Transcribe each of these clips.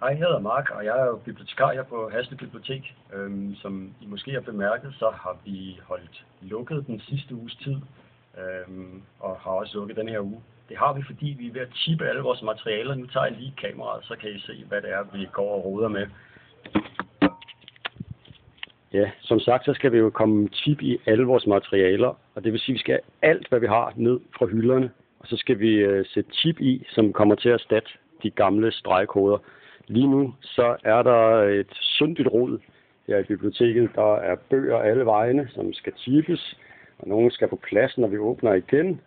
Hej, jeg hedder Mark, og jeg er jo bibliotekar her på Hasle Bibliotek. Som I måske har bemærket, så har vi holdt lukket den sidste uges tid, og har også lukket den her uge. Det har vi, fordi vi er ved at chippe alle vores materialer. Nu tager jeg lige kameraet, så kan I se, hvad det er, vi går og roder med. Ja, som sagt, så skal vi jo komme chip i alle vores materialer, og det vil sige, at vi skal have alt, hvad vi har, ned fra hylderne. Og så skal vi sætte chip i, som kommer til at erstatte de gamle stregkoder. Lige nu så er der et syndigt rod her i biblioteket. Der er bøger alle vegne, som skal chippes, og nogle skal på plads, når vi åbner igen.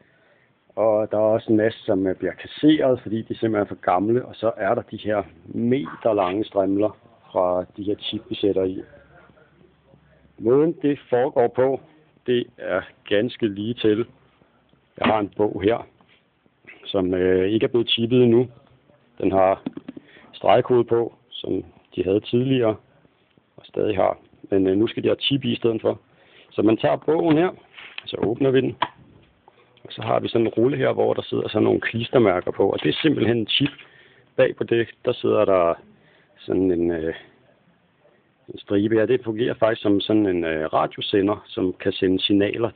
Og der er også en masse, som bliver kasseret, fordi de simpelthen er for gamle. Og så er der de her meterlange strimler fra de her chip, vi sætter i. Måden det foregår på, det er ganske lige til. Jeg har en bog her, som ikke er blevet chippet endnu. Den har stregkode på, som de havde tidligere, og stadig har. Men nu skal de have chip i stedet for. Så man tager bogen her, og så åbner vi den. Og så har vi sådan en rulle her, hvor der sidder sådan nogle klistermærker på. Og det er simpelthen en chip. Bag på det, der sidder der sådan en stribe her. Det fungerer faktisk som sådan en radiosender, som kan sende signaler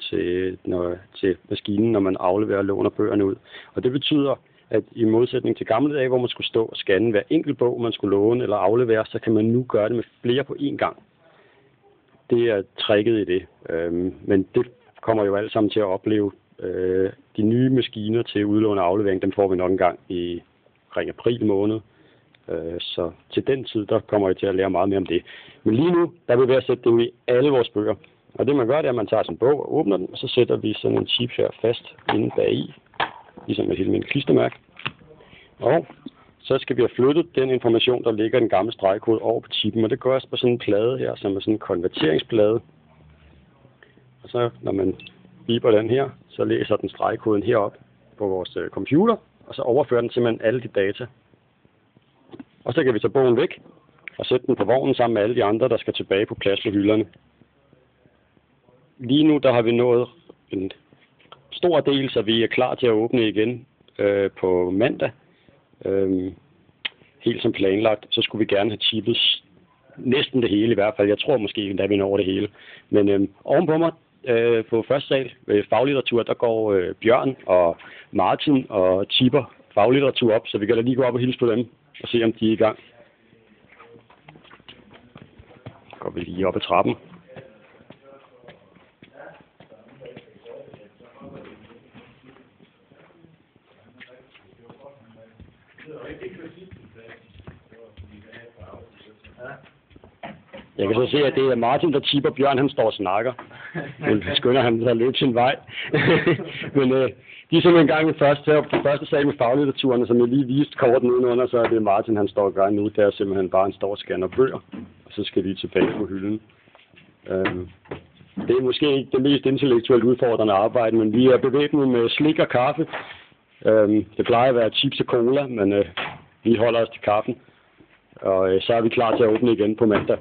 til maskinen, når man afleverer og låner bøgerne ud. Og det betyder, at i modsætning til gamle dage, hvor man skulle stå og scanne hver enkelt bog, man skulle låne eller aflevere, så kan man nu gøre det med flere på én gang. Det er tricket i det. Men det kommer jo alle sammen til at opleve. De nye maskiner til udlån og aflevering, dem får vi nok en gang i april måned. Så til den tid, der kommer jeg til at lære meget mere om det. Men lige nu, der er vi ved at sætte det ud i alle vores bøger. Og det man gør, det er, at man tager sådan en bog og åbner den, og så sætter vi sådan en chip her fast inde bagi, ligesom et helt almindeligt klistermærke. Og så skal vi have flyttet den information, der ligger i den gamle stregkode over på chippen, og det gøres på sådan en plade her, som er sådan en konverteringsplade. Og så når man biber den her, så læser den stregkoden herop på vores computer, og så overfører den simpelthen alle de data. Og så kan vi tage bogen væk og sætte den på vognen sammen med alle de andre, der skal tilbage på plads på hylderne. Lige nu der har vi nået en stor del, så vi er klar til at åbne igen på mandag. Helt som planlagt, så skulle vi gerne have chippet næsten det hele i hvert fald. Jeg tror måske, at vi når det hele. Men ovenpå mig på første sal ved faglitteratur, der går Bjørn og Martin og chipper faglitteratur op, så vi kan da lige gå op og hilse på dem og se, om de er i gang. Så går vi lige op ad trappen. Jeg kan så se, at det er Martin, der chipper. Bjørn, han står og snakker. Men skynder han sig at løbe sin vej. Men de er simpelthen en gang på første sal med faglitteraturen, som jeg lige viste kort nedenunder, så er det Martin, han står og gør nu. Det er simpelthen bare en stor scanner bøger, og så skal de tilbage på hylden. Det er måske ikke det mest intellektuelt udfordrende arbejde, men vi er bevæbnet med slik og kaffe. Det plejer at være chips og cola, men vi holder os til kaffen. Og så er vi klar til at åbne igen på mandag.